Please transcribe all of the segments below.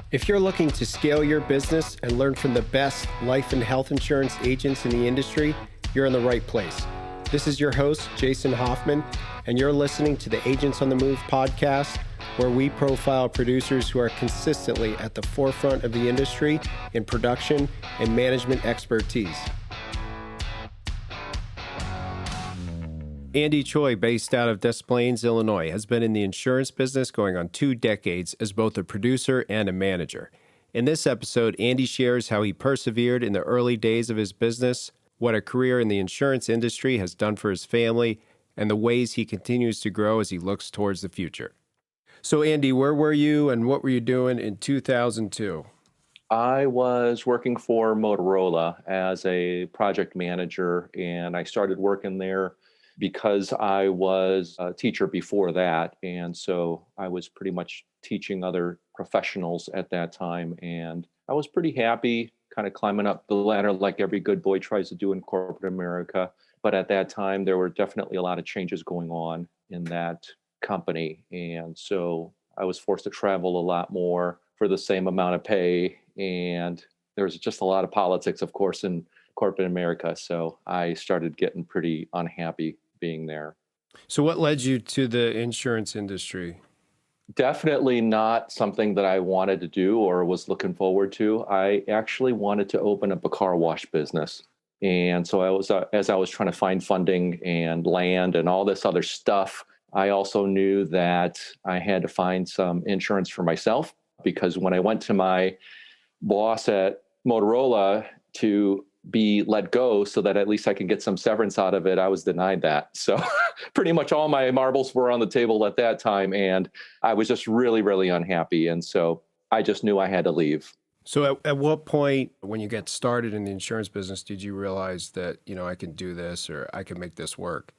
If you're looking to scale your business and learn from the best life and health insurance agents in the industry, you're in the right place. This is your host, Jason Hoffmann, and you're listening to the Agents on the Move podcast, where we profile producers who are consistently at the forefront of the industry in production and management expertise. Andy Choi, based out of Des Plaines, Illinois, has been in the insurance business going on 2 decades as both a producer and a manager. In this episode, Andy shares how he persevered in the early days of his business, what a career in the insurance industry has done for his family, and the ways he continues to grow as he looks towards the future. So, Andy, where were you and what were you doing in 2002? I was working for Motorola as a project manager, and I started working there because I was a teacher before that. And so I was pretty much teaching other professionals at that time. And I was pretty happy kind of climbing up the ladder like every good boy tries to do in corporate America. But at that time, there were definitely a lot of changes going on in that company. And so I was forced to travel a lot more for the same amount of pay. And there was just a lot of politics, of course, in corporate America. So I started getting pretty unhappy being there. So what led you to the insurance industry? Definitely not something that I wanted to do or was looking forward to. I actually wanted to open up a car wash business. And so as I was trying to find funding and land and all this other stuff, I also knew that I had to find some insurance for myself, because when I went to my boss at Motorola to be let go so that at least I could get some severance out of it, I was denied that. So pretty much all my marbles were on the table at that time. And I was just really, really unhappy. And so I just knew I had to leave. So at what point when you get started in the insurance business, did you realize that, I can do this or I can make this work?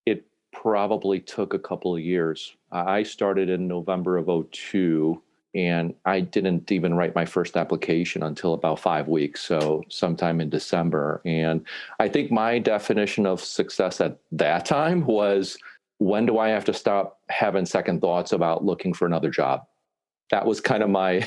It probably took a couple of years. I started in November of 2002. And I didn't even write my first application until about 5 weeks, so sometime in December. And I think my definition of success at that time was, when do I have to stop having second thoughts about looking for another job? That was kind of my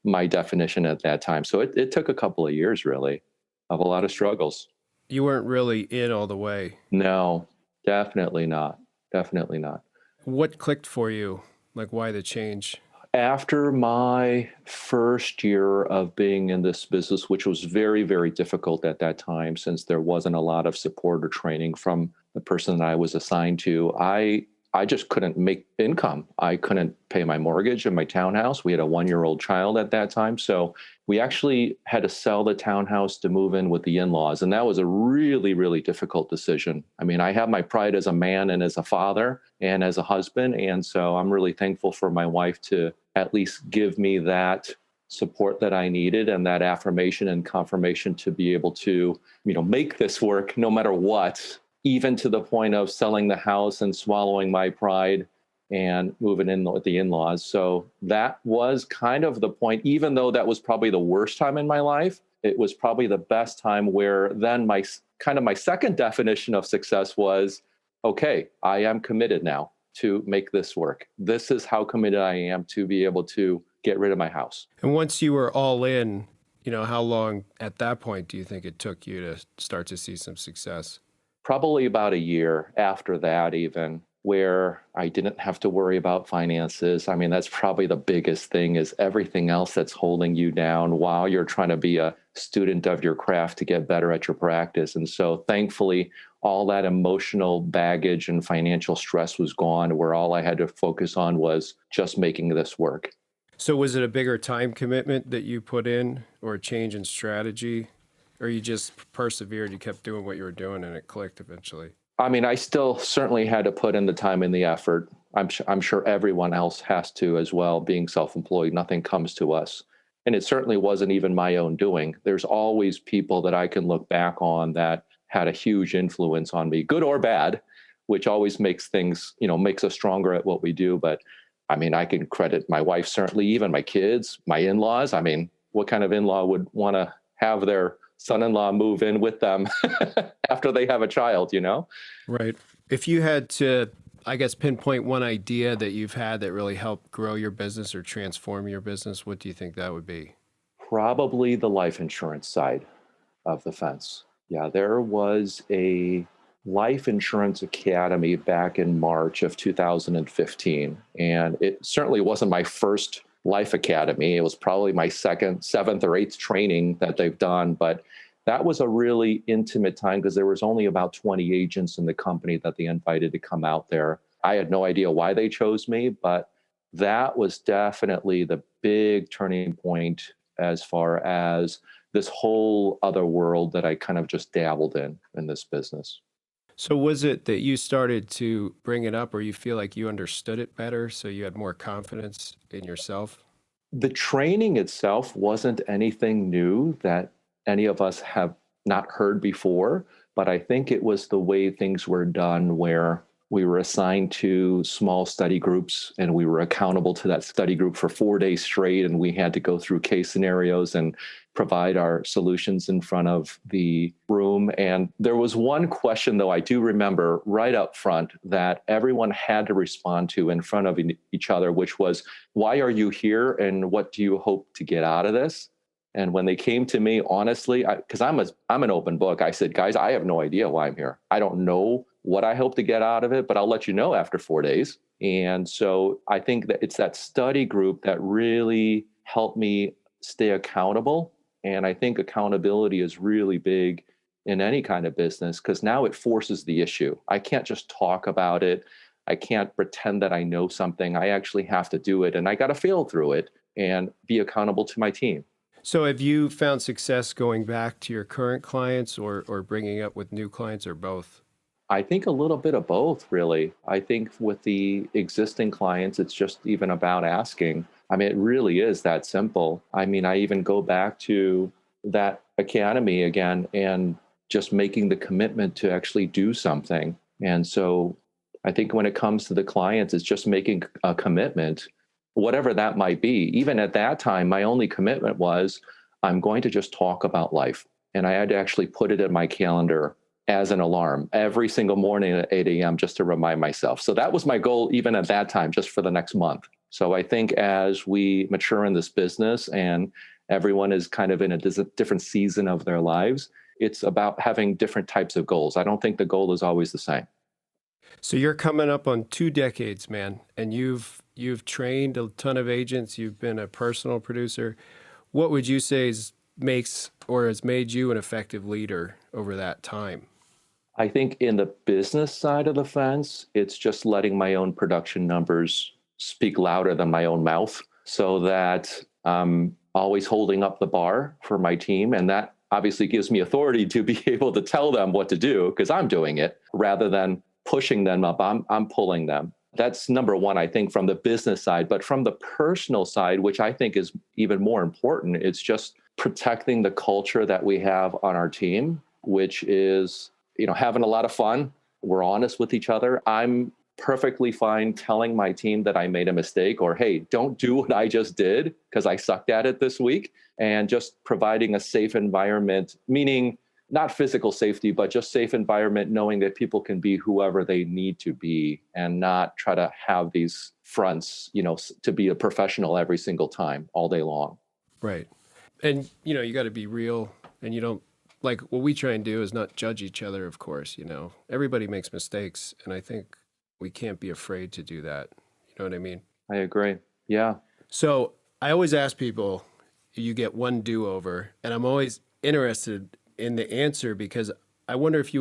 my definition at that time. So it took a couple of years, really, of a lot of struggles. You weren't really in all the way. No, definitely not. Definitely not. What clicked for you? Like, why the change? After my first year of being in this business, which was very, very difficult at that time, since there wasn't a lot of support or training from the person that I was assigned to, I just couldn't make income. I couldn't pay my mortgage in my townhouse. We had a 1-year-old child at that time. So we actually had to sell the townhouse to move in with the in-laws. And that was a really, really difficult decision. I mean, I have my pride as a man and as a father and as a husband. And so I'm really thankful for my wife to at least give me that support that I needed and that affirmation and confirmation to be able to, make this work no matter what, even to the point of selling the house and swallowing my pride and moving in with the in-laws. So that was kind of the point. Even though that was probably the worst time in my life, it was probably the best time, where then my second definition of success was, okay, I am committed now to make this work. This is how committed I am to be able to get rid of my house. And once you were all in, how long at that point do you think it took you to start to see some success? Probably about a year after that, even, where I didn't have to worry about finances. I mean, that's probably the biggest thing, is everything else that's holding you down while you're trying to be a student of your craft to get better at your practice. And so thankfully, all that emotional baggage and financial stress was gone, where all I had to focus on was just making this work. So was it a bigger time commitment that you put in, or a change in strategy? Or you just persevered, you kept doing what you were doing and it clicked eventually? I mean, I still certainly had to put in the time and the effort. I'm sure everyone else has to as well, being self-employed. Nothing comes to us. And it certainly wasn't even my own doing. There's always people that I can look back on that had a huge influence on me, good or bad, which always makes things, makes us stronger at what we do. But I mean, I can credit my wife, certainly, even my kids, my in-laws. I mean, what kind of in-law would want to have their son-in-law move in with them after they have a child, Right. If you had to I guess, pinpoint one idea that you've had that really helped grow your business or transform your business, what do you think that would be? Probably the life insurance side of the fence. Yeah, there was a life insurance academy back in March of 2015. And it certainly wasn't my first life academy. It was probably my second, seventh, or eighth training that they've done. But that was a really intimate time because there was only about 20 agents in the company that they invited to come out there. I had no idea why they chose me, but that was definitely the big turning point as far as this whole other world that I kind of just dabbled in this business. So was it that you started to bring it up or you feel like you understood it better, so you had more confidence in yourself? The training itself wasn't anything new that any of us have not heard before, but I think it was the way things were done where we were assigned to small study groups and we were accountable to that study group for 4 days straight. And we had to go through case scenarios and provide our solutions in front of the room. And there was one question, though, I do remember right up front that everyone had to respond to in front of each other, which was, why are you here and what do you hope to get out of this? And when they came to me, honestly, because I'm an open book, I said, guys, I have no idea why I'm here. I don't know what I hope to get out of it, but I'll let you know after 4 days. And so I think that it's that study group that really helped me stay accountable. And I think accountability is really big in any kind of business because now it forces the issue. I can't just talk about it. I can't pretend that I know something. I actually have to do it. And I got to fail through it and be accountable to my team. So have you found success going back to your current clients or bringing up with new clients or both? I think a little bit of both, really. I think with the existing clients, it's just even about asking. I mean, it really is that simple. I mean, I even go back to that academy again and just making the commitment to actually do something. And so I think when it comes to the clients, it's just making a commitment, whatever that might be. Even at that time, my only commitment was I'm going to just talk about life. And I had to actually put it in my calendar as an alarm every single morning at 8 a.m. just to remind myself. So that was my goal even at that time, just for the next month. So I think as we mature in this business and everyone is kind of in a different season of their lives, it's about having different types of goals. I don't think the goal is always the same. So you're coming up on 2 decades, man, and you've trained a ton of agents. You've been a personal producer. What would you say makes or has made you an effective leader over that time? I think in the business side of the fence, it's just letting my own production numbers speak louder than my own mouth so that I'm always holding up the bar for my team. And that obviously gives me authority to be able to tell them what to do because I'm doing it rather than pushing them up. I'm pulling them. That's number one, I think, from the business side. But from the personal side, which I think is even more important, it's just protecting the culture that we have on our team, which is having a lot of fun. We're honest with each other. I'm perfectly fine telling my team that I made a mistake or, hey, don't do what I just did because I sucked at it this week. And just providing a safe environment, meaning not physical safety, but just safe environment, knowing that people can be whoever they need to be and not try to have these fronts, to be a professional every single time all day long. Right. And, you got to be real and you don't, like what we try and do is not judge each other, of course, everybody makes mistakes. And I think we can't be afraid to do that. You know what I mean? I agree. Yeah. So I always ask people, you get one do-over, and I'm always interested in the answer because I wonder if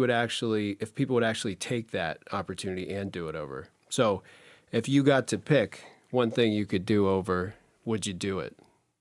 people would actually take that opportunity and do it over. So if you got to pick one thing you could do over, would you do it?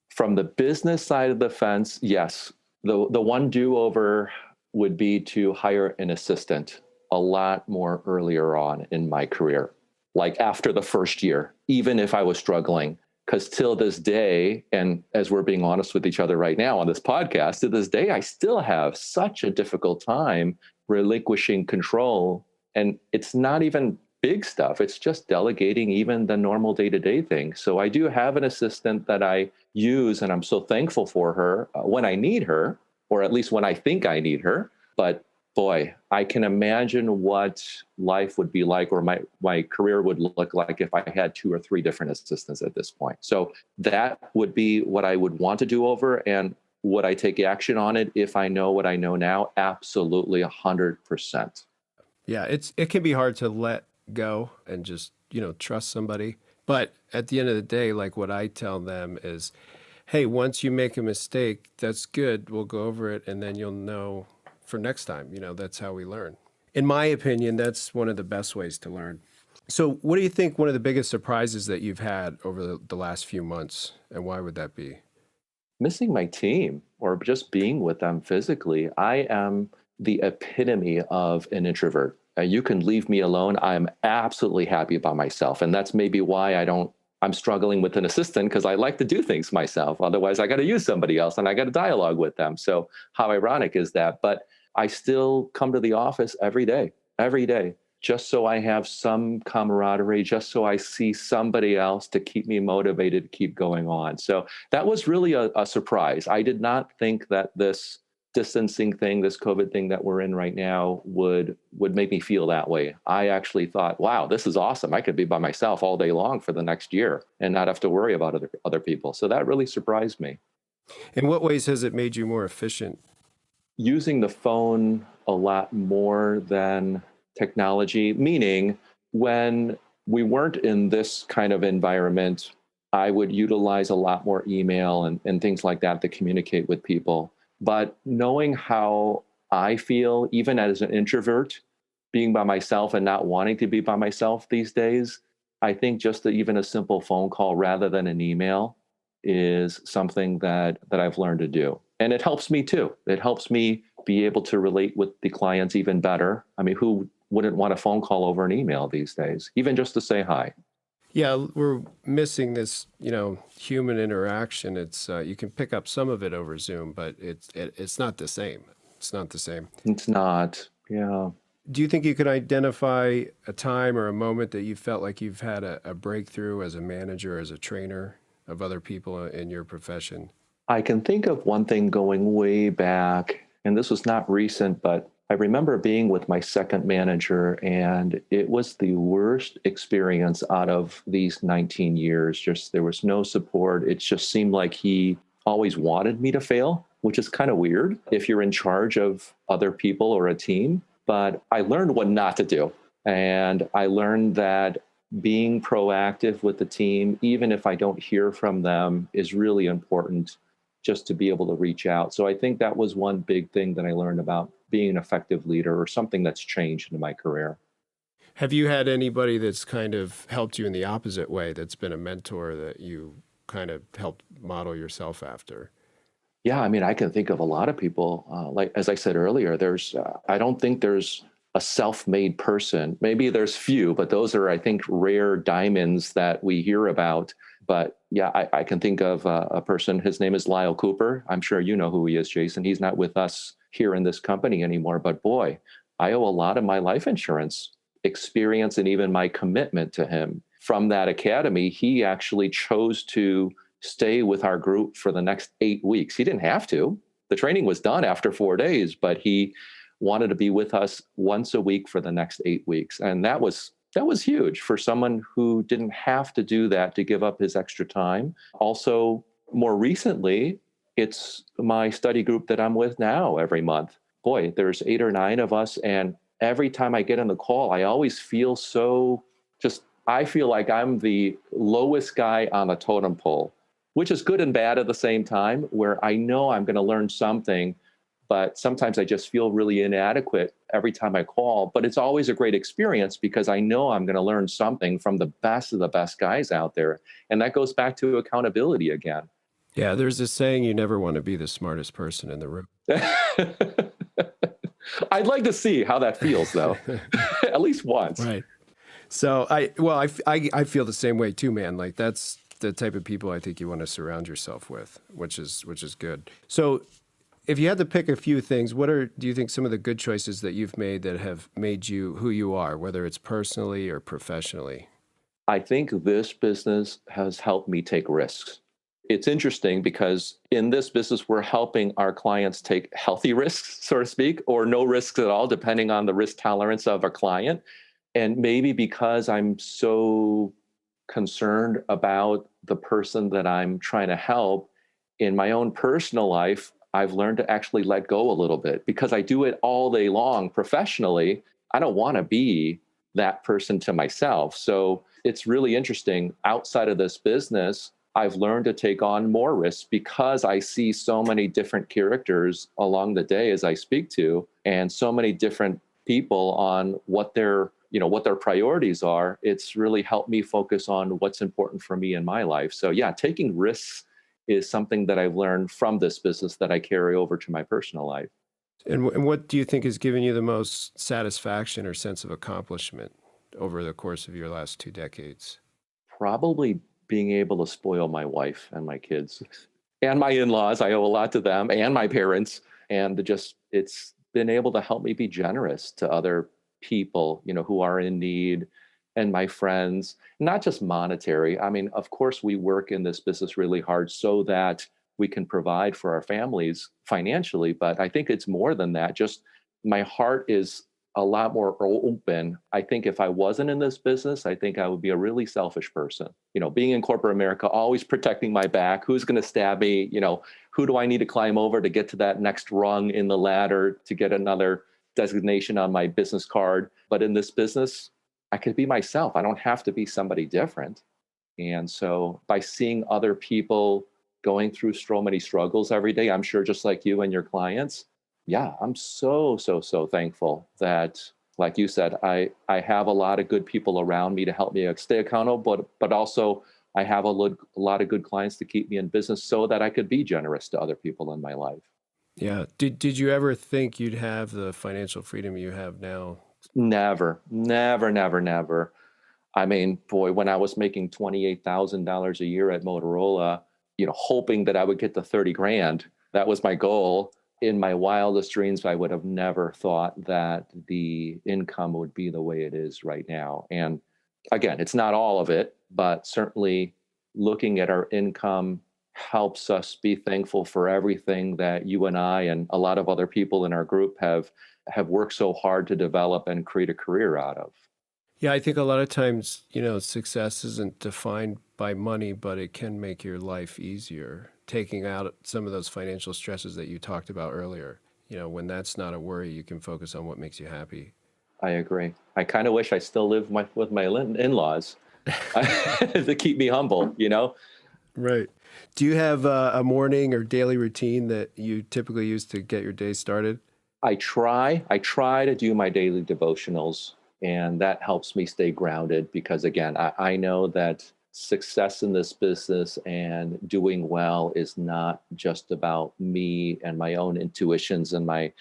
From the business side of the fence, yes. The one do-over would be to hire an assistant a lot more earlier on in my career, like after the first year, even if I was struggling. Because till this day, and as we're being honest with each other right now on this podcast, to this day, I still have such a difficult time relinquishing control. And it's not even big stuff. It's just delegating even the normal day-to-day things. So I do have an assistant that I use, and I'm so thankful for her when I need her, or at least when I think I need her. But Boy, I can imagine what life would be like or my career would look like if I had two or three different assistants at this point. So that would be what I would want to do over. And would I take action on it if I know what I know now? Absolutely 100%. Yeah, it can be hard to let go and just, trust somebody. But at the end of the day, like what I tell them is, hey, once you make a mistake, that's good. We'll go over it and then you'll know for next time. That's how we learn. In my opinion, that's one of the best ways to learn. So what do you think one of the biggest surprises that you've had over the last few months, and why would that be? Missing my team or just being with them physically. I am the epitome of an introvert. You can leave me alone. I'm absolutely happy by myself. And that's maybe why I'm struggling with an assistant, because I like to do things myself. Otherwise, I got to use somebody else and I got to dialogue with them. So how ironic is that? But I still come to the office every day, just so I have some camaraderie, just so I see somebody else to keep me motivated to keep going on. So that was really a surprise. I did not think that this distancing thing, this COVID thing that we're in right now would make me feel that way. I actually thought, wow, this is awesome. I could be by myself all day long for the next year and not have to worry about other people. So that really surprised me. In what ways has it made you more efficient? Using the phone a lot more than technology, meaning when we weren't in this kind of environment, I would utilize a lot more email and things like that to communicate with people. But knowing how I feel, even as an introvert, being by myself and not wanting to be by myself these days, I think just even a simple phone call rather than an email is something that I've learned to do. And it helps me too. It helps me be able to relate with the clients even better. I mean, who wouldn't want a phone call over an email these days, even just to say hi? Yeah, we're missing this, human interaction. It's you can pick up some of it over Zoom, but it's not the same. It's not the same. It's not. Yeah. Do you think you could identify a time or a moment that you felt like you've had a breakthrough as a manager, as a trainer of other people in your profession? I can think of one thing going way back, and this was not recent, but I remember being with my second manager, and it was the worst experience out of these 19 years. Just there was no support. It just seemed like he always wanted me to fail, which is kind of weird if you're in charge of other people or a team. But I learned what not to do. And I learned that being proactive with the team, even if I don't hear from them, is really important, just to be able to reach out. So I think that was one big thing that I learned about being an effective leader, or something that's changed in my career. Have you had anybody that's kind of helped you in the opposite way, that's been a mentor that you kind of helped model yourself after? Yeah, I mean, I can think of a lot of people. Like, as I said earlier, I don't think there's a self-made person. Maybe there's few, but those are, I think, rare diamonds that we hear about. But yeah, I can think of a person. His name is Lyle Cooper. I'm sure you know who he is, Jason. He's not with us here in this company anymore. But boy, I owe a lot of my life insurance experience and even my commitment to him. From that academy, he actually chose to stay with our group for the next 8 weeks. He didn't have to. The training was done after 4 days, but he wanted to be with us once a week for the next 8 weeks. And that was huge for someone who didn't have to do that, to give up his extra time. Also, more recently, it's my study group that I'm with now every month. Boy, there's 8 or 9 of us. And every time I get on the call, I always feel I feel like I'm the lowest guy on the totem pole, which is good and bad at the same time, where I know I'm going to learn something, but sometimes I just feel really inadequate every time I call. But it's always a great experience because I know I'm going to learn something from the best of the best guys out there. And that goes back to accountability again. Yeah, there's this saying, you never want to be the smartest person in the room. I'd like to see how that feels, though, at least once. Right. So I feel the same way too, man. Like that's the type of people I think you want to surround yourself with, which is good. So if you had to pick a few things, do you think some of the good choices that you've made that have made you who you are, whether it's personally or professionally? I think this business has helped me take risks. It's interesting because in this business, we're helping our clients take healthy risks, so to speak, or no risks at all, depending on the risk tolerance of a client. And maybe because I'm so concerned about the person that I'm trying to help in my own personal life, I've learned to actually let go a little bit because I do it all day long professionally. I don't want to be that person to myself. So it's really interesting. Outside of this business, I've learned to take on more risks because I see so many different characters along the day as I speak to, and so many different people on what their priorities are. It's really helped me focus on what's important for me in my life. So yeah, taking risks is something that I've learned from this business that I carry over to my personal life. And what do you think has given you the most satisfaction or sense of accomplishment over the course of your last 2 decades? Probably being able to spoil my wife and my kids and my in-laws. I owe a lot to them and my parents. And it's been able to help me be generous to other people, who are in need, and my friends, not just monetary. I mean, of course, we work in this business really hard so that we can provide for our families financially. But I think it's more than that. Just my heart is a lot more open. I think if I wasn't in this business, I think I would be a really selfish person. Being in corporate America, always protecting my back. Who's going to stab me? Who do I need to climb over to get to that next rung in the ladder to get another designation on my business card? But in this business, I could be myself. I don't have to be somebody different. And so by seeing other people going through so many struggles every day, I'm sure just like you and your clients, yeah, I'm so, so, so thankful that, like you said, I have a lot of good people around me to help me stay accountable, but also I have a lot of good clients to keep me in business so that I could be generous to other people in my life. Yeah. Did you ever think you'd have the financial freedom you have now? Never, never, never, never. I mean, boy, when I was making $28,000 a year at Motorola, hoping that I would get to 30 grand, that was my goal. In my wildest dreams, I would have never thought that the income would be the way it is right now. And again, it's not all of it, but certainly looking at our income helps us be thankful for everything that you and I and a lot of other people in our group have worked so hard to develop and create a career out of. Yeah, I think a lot of times, success isn't defined by money, but it can make your life easier. Taking out some of those financial stresses that you talked about earlier, when that's not a worry, you can focus on what makes you happy. I agree. I kind of wish I still lived with my in-laws to keep me humble. Right. Do you have a morning or daily routine that you typically use to get your day started? I try to do my daily devotionals, and that helps me stay grounded because, again, I know that success in this business and doing well is not just about me and my own intuitions and I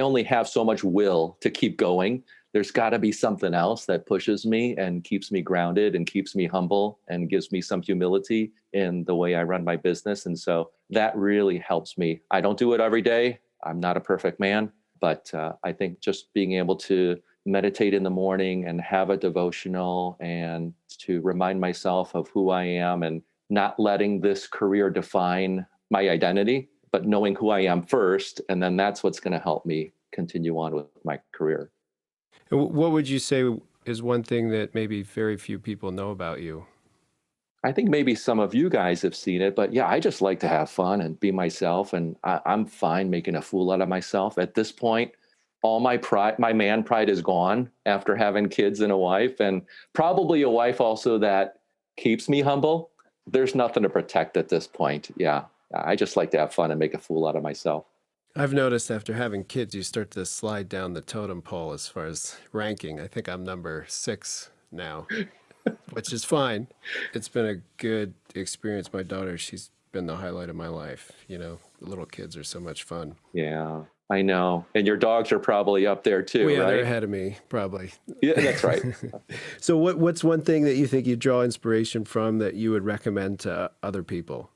only have so much will to keep going. There's got to be something else that pushes me and keeps me grounded and keeps me humble and gives me some humility in the way I run my business. And so that really helps me. I don't do it every day. I'm not a perfect man, but I think just being able to meditate in the morning and have a devotional and to remind myself of who I am and not letting this career define my identity, but knowing who I am first. And then that's what's going to help me continue on with my career. And what would you say is one thing that maybe very few people know about you? I think maybe some of you guys have seen it, but yeah, I just like to have fun and be myself. And I'm fine making a fool out of myself. At this point, all my pride, my man pride is gone after having kids and a wife, and probably a wife also that keeps me humble. There's nothing to protect at this point. Yeah, I just like to have fun and make a fool out of myself. I've noticed after having kids, you start to slide down the totem pole as far as ranking. I think I'm number 6 now, which is fine. It's been a good experience. My daughter, she's been the highlight of my life. The little kids are so much fun. Yeah, I know. And your dogs are probably up there too, Yeah, right? they're ahead of me, probably. Yeah, that's right. So what's one thing that you think you draw inspiration from that you would recommend to other people?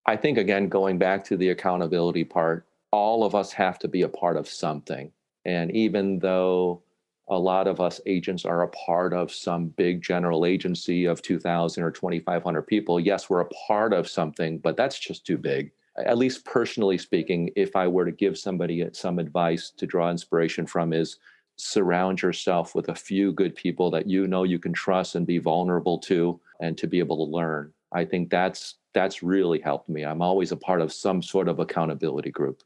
I think, again, going back to the accountability part, all of us have to be a part of something. And even though a lot of us agents are a part of some big general agency of 2,000 or 2,500 people. Yes, we're a part of something, but that's just too big. At least personally speaking, if I were to give somebody some advice to draw inspiration from, is surround yourself with a few good people that you know you can trust and be vulnerable to, and to be able to learn. I think that's really helped me. I'm always a part of some sort of accountability group.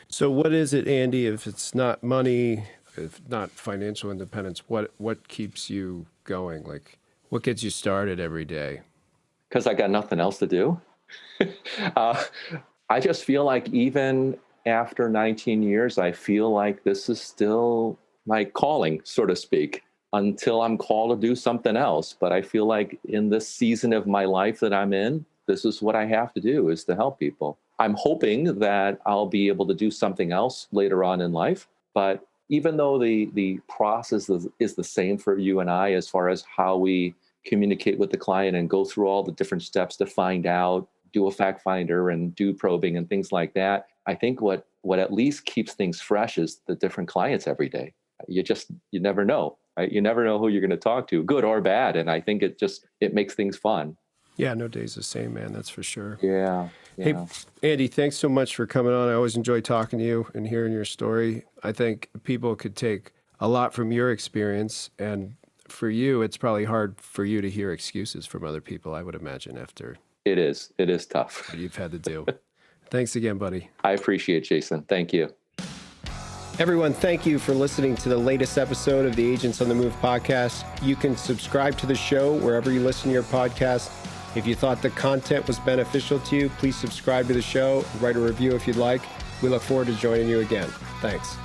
So what is it, Andy, if it's not money, if not financial independence, what keeps you going? Like, what gets you started every day? Because I got nothing else to do. I just feel like even after 19 years, I feel like this is still my calling, so to speak, until I'm called to do something else. But I feel like in this season of my life that I'm in, this is what I have to do, is to help people. I'm hoping that I'll be able to do something else later on in life. But even though the process is the same for you and I, as far as how we communicate with the client and go through all the different steps to find out, do a fact finder and do probing and things like that, I think what at least keeps things fresh is the different clients every day. You never know, right? You never know who you're going to talk to, good or bad. And I think it makes things fun. Yeah, no day's the same, man. That's for sure. Yeah. Hey, Andy, thanks so much for coming on. I always enjoy talking to you and hearing your story. I think people could take a lot from your experience. And for you, it's probably hard for you to hear excuses from other people, I would imagine, after It is tough. what you've had to do. Thanks again, buddy. I appreciate it, Jason. Thank you. Everyone, thank you for listening to the latest episode of the Agents on the Move podcast. You can subscribe to the show wherever you listen to your podcast. If you thought the content was beneficial to you, please subscribe to the show, write a review if you'd like. We look forward to joining you again. Thanks.